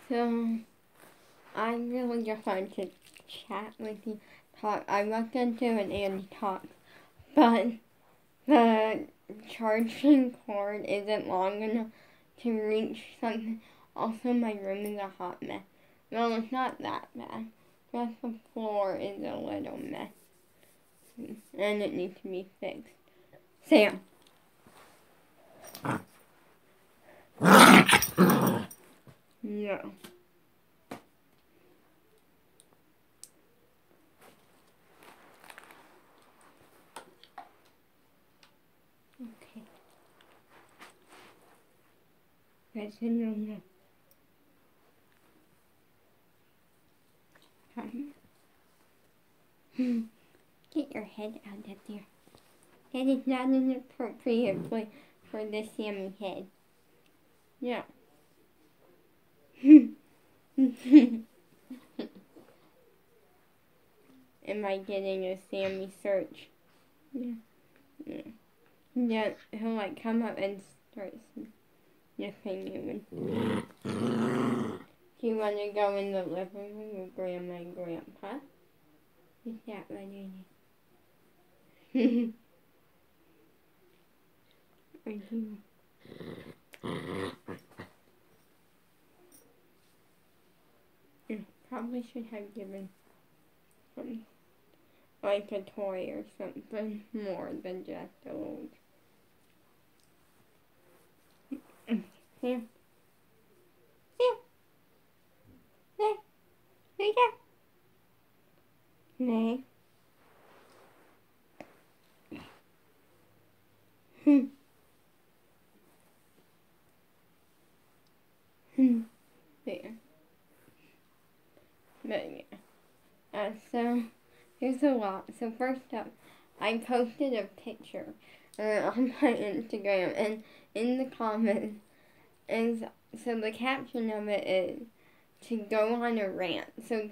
So, I really just wanted to chat with you, talk. I was going to do an Andy talk, but the charging cord isn't long enough to reach something. Also, my room is a hot mess. Well, it's not that bad. Just the floor is a little mess. And it needs to be fixed. Sam. No. Okay. That's a no. Get your head out of there. That is not an appropriate place for this Sammy head. No. Am I getting a Sammy search? Yeah. Yeah, he'll like come up and start sniffing you. Do you want to go in the living room with Grandma and Grandpa? Is that what it is? Probably should have given some, like a toy or something more than just a old. Sam. Sam. There. There you go. Nay. There. But yeah. So, there's a lot. So first up, I posted a picture on my Instagram, and in the comments is, so the caption of it is, to go on a rant. So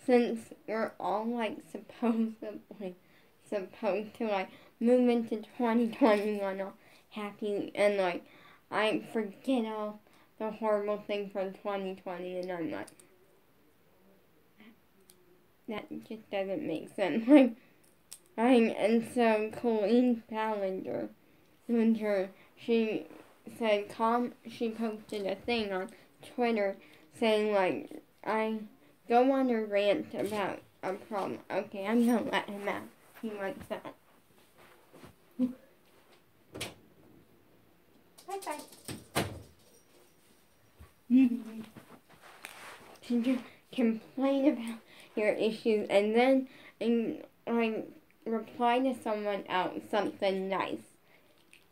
since we're all like supposed to like move into 2021 all happy, and like I forget all the horrible things from 2020, and I'm like, that just doesn't make sense. And so Colleen Ballinger, she said, she posted a thing on Twitter saying, like, I go on a rant about a problem. Okay, I'm gonna let him out. He wants that. Bye-bye. To just complain about your issues and then reply to someone else something nice.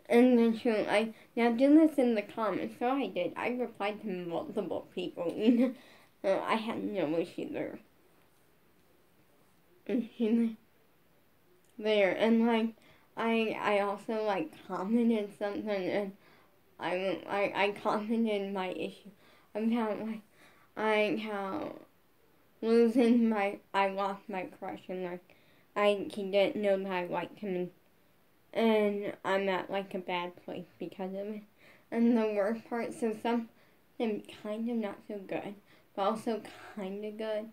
And then she was like, now do this in the comments. So I did. I replied to multiple people. I had no issue there. There. And like, I also like commented something, and I commented my issue about like how I lost my crush, and like he didn't know that I liked him, and I'm at like a bad place because of it. And the worst part, so something kind of not so good, but also kind of good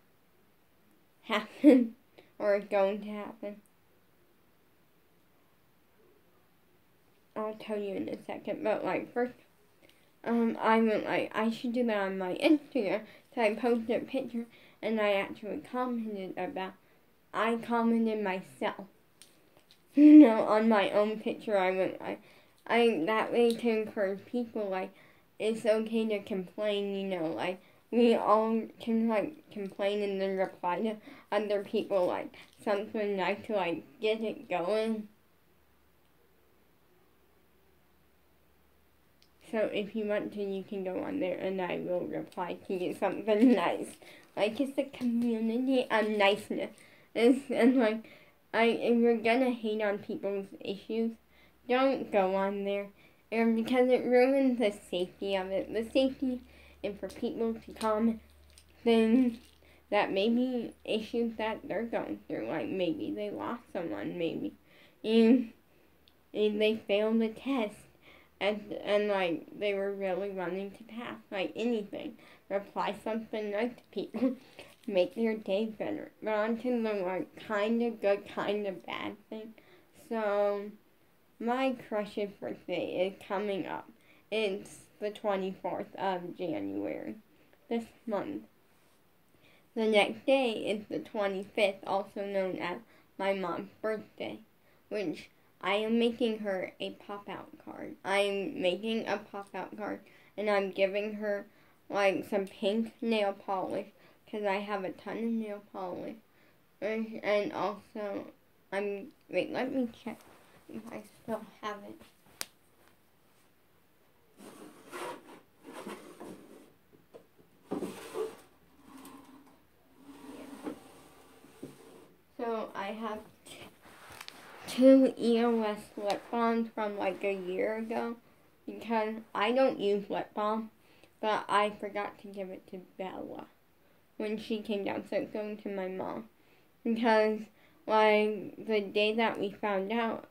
happened, or is going to happen. I'll tell you in a second, but like first, I went like, I should do that on my Instagram. So I posted a picture, and I actually I commented myself. On my own picture, I went, I that way to encourage people, like, it's okay to complain, like, we all can, like, complain and then reply to other people, like, something nice to, like, get it going. So if you want to, you can go on there and I will reply to you something nice. Like, it's a community of niceness. And like, if you're gonna hate on people's issues, don't go on there. Because it ruins the safety of it. The safety, and for people to comment things that maybe issues that they're going through. Like, maybe they lost someone, maybe they failed a test. and like they were really running to task, like anything, reply something nice to people, make their day better. But on to the like kind of good, kind of bad thing. So my crush's birthday is coming up. It's the 24th of January this month. The next day is the 25th, also known as my mom's birthday, which I am making her a pop-out card. I'm making a pop-out card, and I'm giving her, like, some pink nail polish, because I have a ton of nail polish. And also, wait, let me check if I still have it. So I have two EOS lip balms from like a year ago, because I don't use lip balm, but I forgot to give it to Bella when she came down, so it's going to my mom. Because, like, the day that we found out,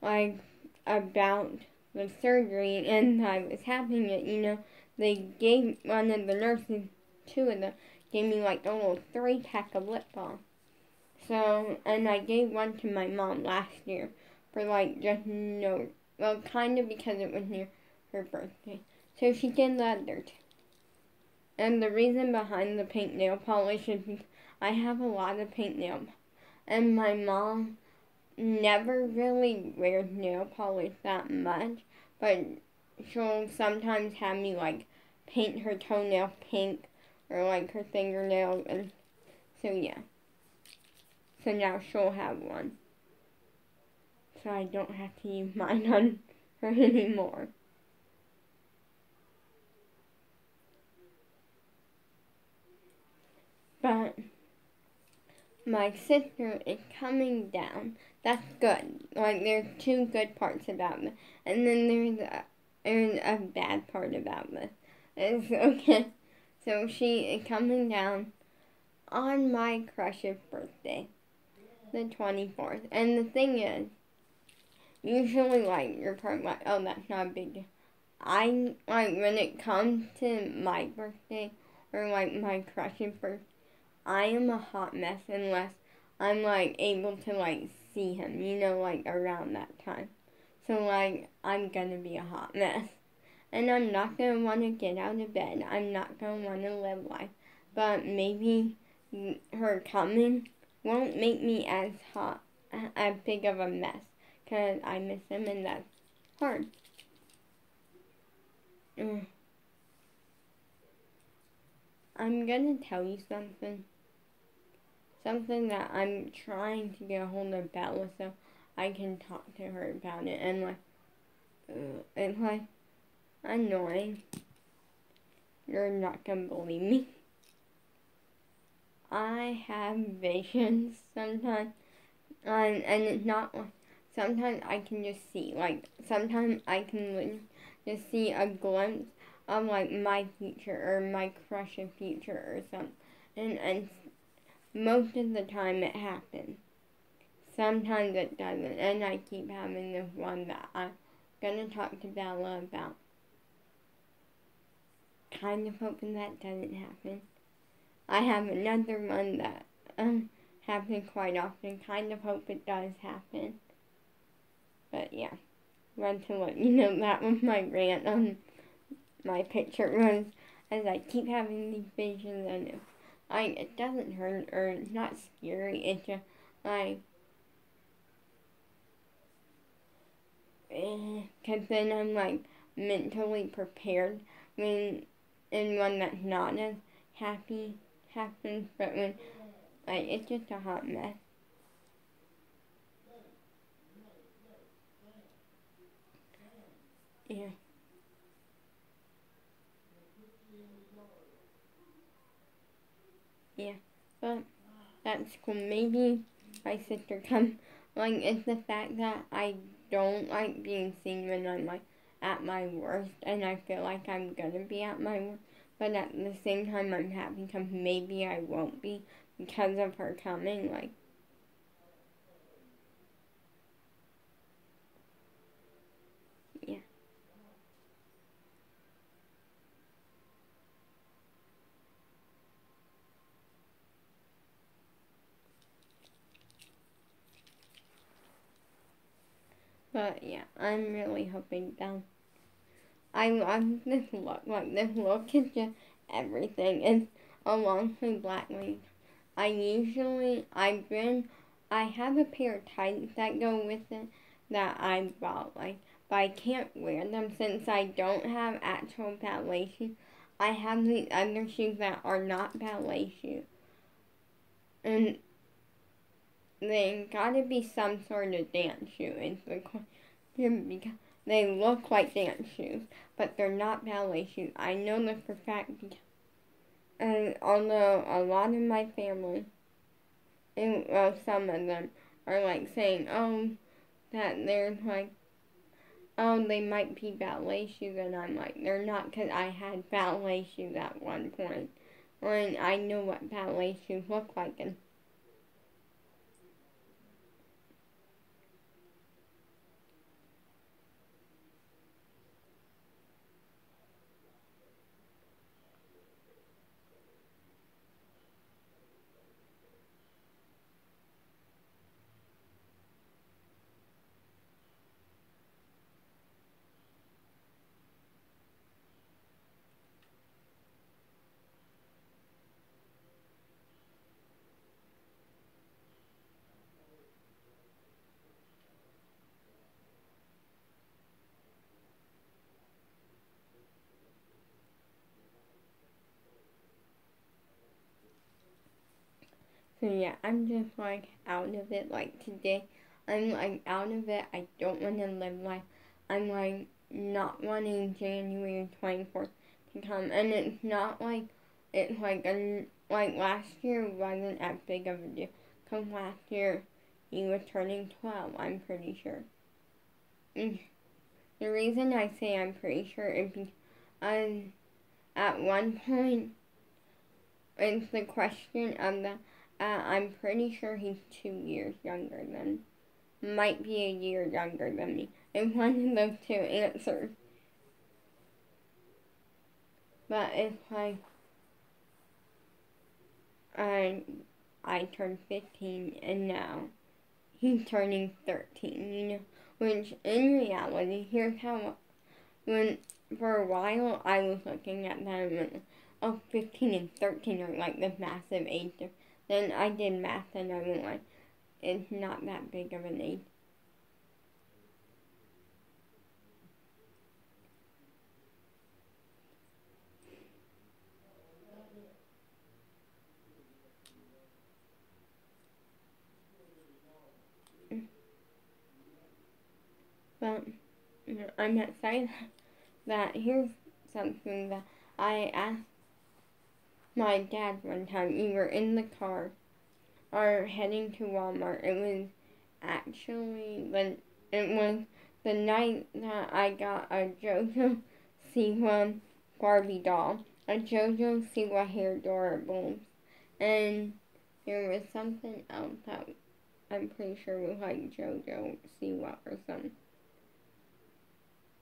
like, about the surgery and I was having it, they gave one of the nurses, two of them, gave me like a little 3-pack of lip balm. So, and I gave one to my mom last year for like just well, kind of because it was near her birthday. So she did the other two. And the reason behind the pink nail polish is because I have a lot of pink nail, and my mom never really wears nail polish that much, but she'll sometimes have me like paint her toenail pink or like her fingernails, and so yeah. So now she'll have one. So I don't have to use mine on her anymore. But my sister is coming down. That's good. Like, there's two good parts about this. And then there's a bad part about this. It's okay. So she is coming down on my crush's birthday, the 24th. And the thing is, usually, like, you're probably like, oh, that's not a big deal. Like, when it comes to my birthday, or, like, my crush's birthday, I am a hot mess unless I'm, like, able to, like, see him, like, around that time. So, like, I'm gonna be a hot mess. And I'm not gonna want to get out of bed. I'm not gonna want to live life. But maybe her coming won't make me as big of a mess. Because I miss him, and that's hard. I'm gonna tell you something. Something that I'm trying to get a hold of Bella so I can talk to her about it. And, like, it's, like, annoying. You're not gonna believe me. I have visions sometimes. And it's not, like, sometimes I can just see. Like, sometimes I can just see a glimpse of, like, my future or my crush's future or something. And most of the time it happens. Sometimes it doesn't, and I keep having this one that I'm gonna talk to Bella about. Kind of hoping that doesn't happen. I have another one that happens quite often. Kind of hope it does happen. But yeah, want to let you know that was my rant on my picture was, as I keep having these visions, and it doesn't hurt or not scary. It's just like, because then I'm like mentally prepared when one that's not as happy happens, but when like it's just a hot mess. Yeah. Yeah, but that's cool. Maybe my sister comes. Like, it's the fact that I don't like being seen when I'm, like, at my worst, and I feel like I'm gonna be at my worst, but at the same time I'm happy because maybe I won't be because of her coming, like. But yeah, I'm really hoping that I love this look. Like, this look is just everything. It's a long sleeve black wing. I have a pair of tights that go with it that I bought, like, but I can't wear them since I don't have actual ballet shoes. I have these other shoes that are not ballet shoes. And they gotta be some sort of dance shoe is the question, because they look like dance shoes, but they're not ballet shoes. I know this for a fact, and although a lot of my family, and well, some of them are like saying, oh, that they're like, oh, they might be ballet shoes, and I'm like, they're not, because I had ballet shoes at one point, and I know what ballet shoes look like, and so yeah, I'm just like out of it. Like today, I'm like out of it. I don't want to live life. I'm like not wanting January 24th to come, and it's not like it's like last year wasn't as big of a deal. Cause last year he was turning 12. I'm pretty sure. And the reason I say I'm pretty sure is because at one point it's the question of the. I'm pretty sure he's 2 years younger than, might be a year younger than me. It's one of those two answers. But it's like, I turned 15 and now he's turning 13, Which in reality, here's how, when, for a while I was looking at them and, oh, 15 and 13 are like the massive age difference. Then I did math and I went like, it's not that big of an age. But I'm excited that here's something that I asked my dad one time. We were in the car or heading to Walmart. It was the night that I got a JoJo Siwa Barbie doll, a JoJo Siwa hair adorable, and there was something else that I'm pretty sure was like JoJo Siwa or something.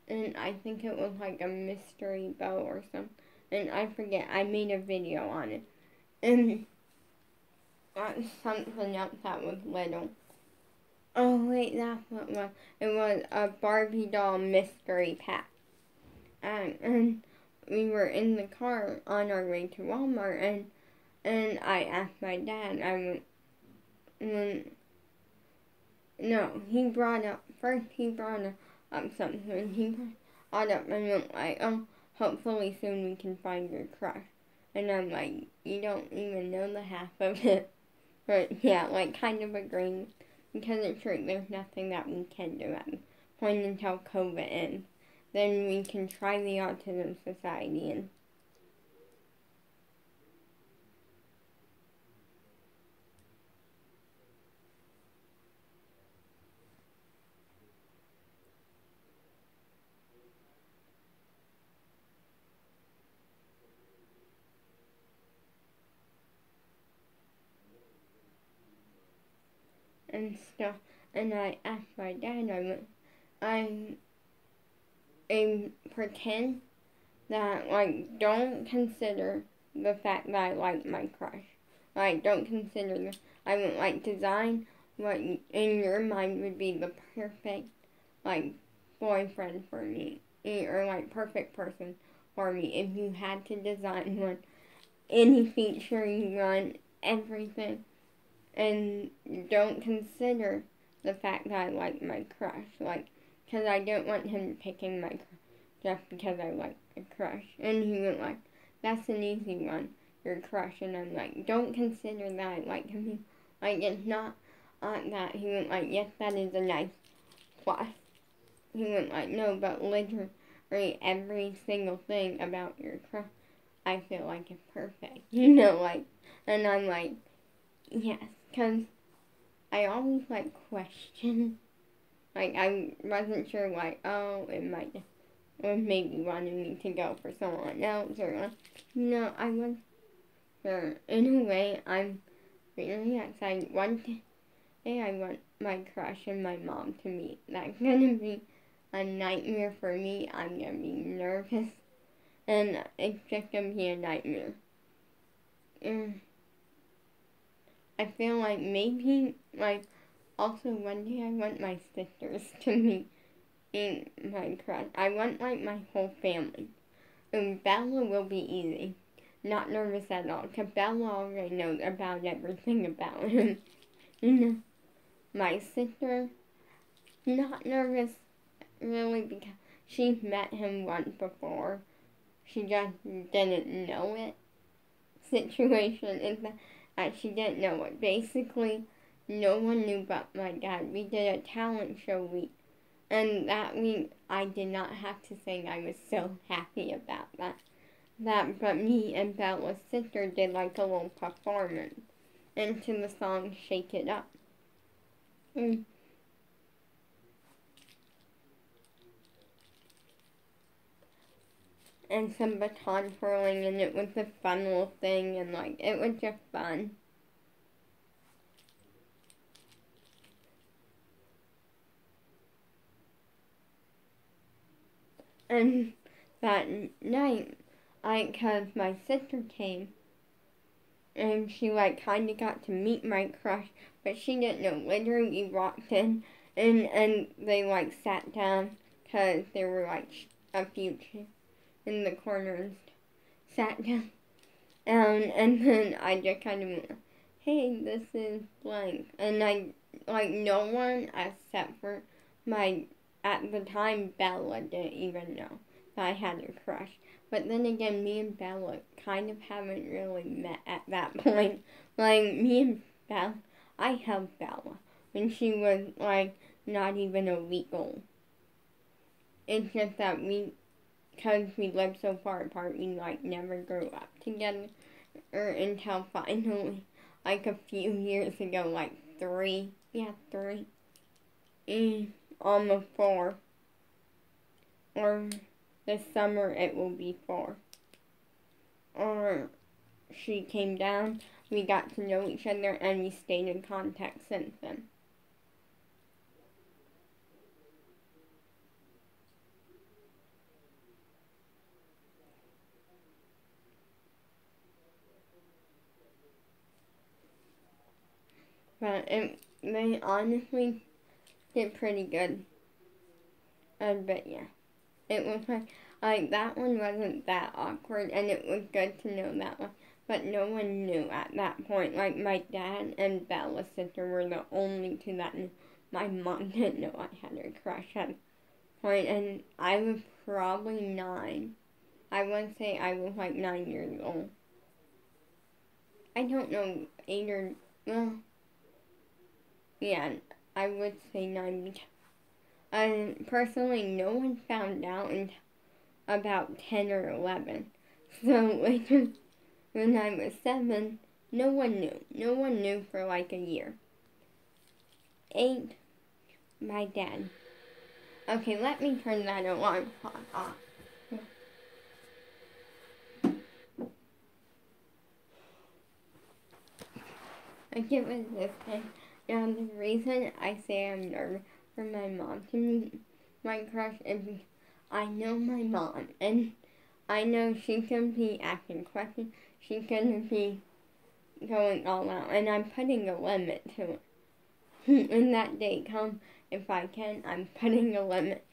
And I think it was like a mystery bow or something. And I forget, I made a video on it. And that's something else that was little. Oh wait, that's what it was. It was a Barbie doll mystery pack. And we were in the car on our way to Walmart, and I asked my dad, no, he brought up something. He brought up and went like, oh, hopefully soon we can find your crush. And I'm like, you don't even know the half of it. But yeah, like kind of agreeing. Because it's true, there's nothing that we can do at the point until COVID ends. Then we can try the Autism Society and stuff. And I asked my dad, I pretend that, like, don't consider the fact that I like my crush. Like, don't consider I went, like, design what in your mind would be the perfect, like boyfriend for me, or like perfect person for me. If you had to design one, any feature you want, everything, and don't consider the fact that I like my crush, like, because I don't want him picking my crush just because I like a crush. And he went like, that's an easy one, your crush. And I'm like, don't consider that I like him. Like, it's not that. He went like, yes, that is a nice plus. He went like, no, but literally every single thing about your crush, I feel like it's perfect. Like, and I'm like, yes, because I always like question. Like, I wasn't sure, like, oh, it might, or maybe wanted me to go for someone else, or like, I was sure. In a way, I'm really excited. One day I want my crush and my mom to meet. That's gonna be a nightmare for me. I'm gonna be nervous, and it's just gonna be a nightmare. I feel like maybe, like, also one day I want my sisters to meet my crush. I want, like, my whole family. And Bella will be easy. Not nervous at all, because Bella already knows about everything about him. My sister, not nervous, really, because she met him once before. She just didn't know it. Situation is that she didn't know it. Basically, no one knew but my dad. We did a talent show week, and that week I did not have to sing. I was so happy about that. But me and Bella's sister did like a little performance into the song "Shake It Up." Mm. And some baton twirling, and it was a fun little thing, and like it was just fun. And that night, cause my sister came, and she like kind of got to meet my crush, but she didn't know. Literally walked in, and they like sat down, cause there were like a few in the corners, sat down, and then I just kind of went, hey, this is blank, and I like no one except for at the time Bella didn't even know that I had a crush. But then again, me and Bella kind of haven't really met at that point. Like, me and Bella, I held Bella when she was, like, not even a week old. It's just that because we lived so far apart, we, like, never grew up together. Or until finally, like, a few years ago, like, 3. Yeah, 3. Almost 4. Or this summer it will be 4. Or she came down, we got to know each other, and we stayed in contact since then. But they honestly did pretty good. But yeah, it was like that one wasn't that awkward, and it was good to know that one. But no one knew at that point. Like, my dad and Bella's sister were the only two that knew. My mom didn't know I had a crush at that point, and I was probably 9. I would say I was like 9 years old. I don't know, 8 or, well, yeah, I would say 9 because personally, no one found out until about 10 or 11. So later, when I was 7, no one knew. No one knew for like a year. 8, my dad. Okay, let me turn that alarm clock off. Like, it was this thing. Now, the reason I say I'm nervous for my mom to meet my crush is because I know my mom, and I know she's going to be asking questions. She's going to be going all out, and I'm putting a limit to it. When that day comes, if I can, I'm putting a limit.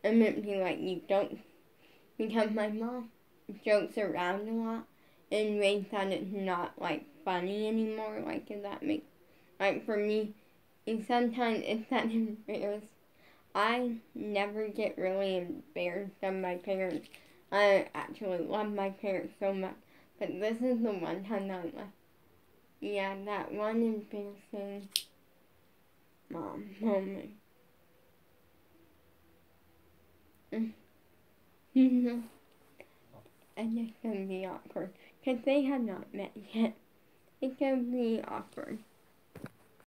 I'm gonna be like, you don't, because my mom jokes around a lot in ways that it's not, like, funny anymore, like, if that makes, like, for me, and sometimes it's that embarrassed. I never get really embarrassed of my parents. I actually love my parents so much, but this is the one time that I'm like, yeah, that one embarrassing mom moment. You know, and it's gonna be awkward, because they have not met yet. It's gonna be awkward.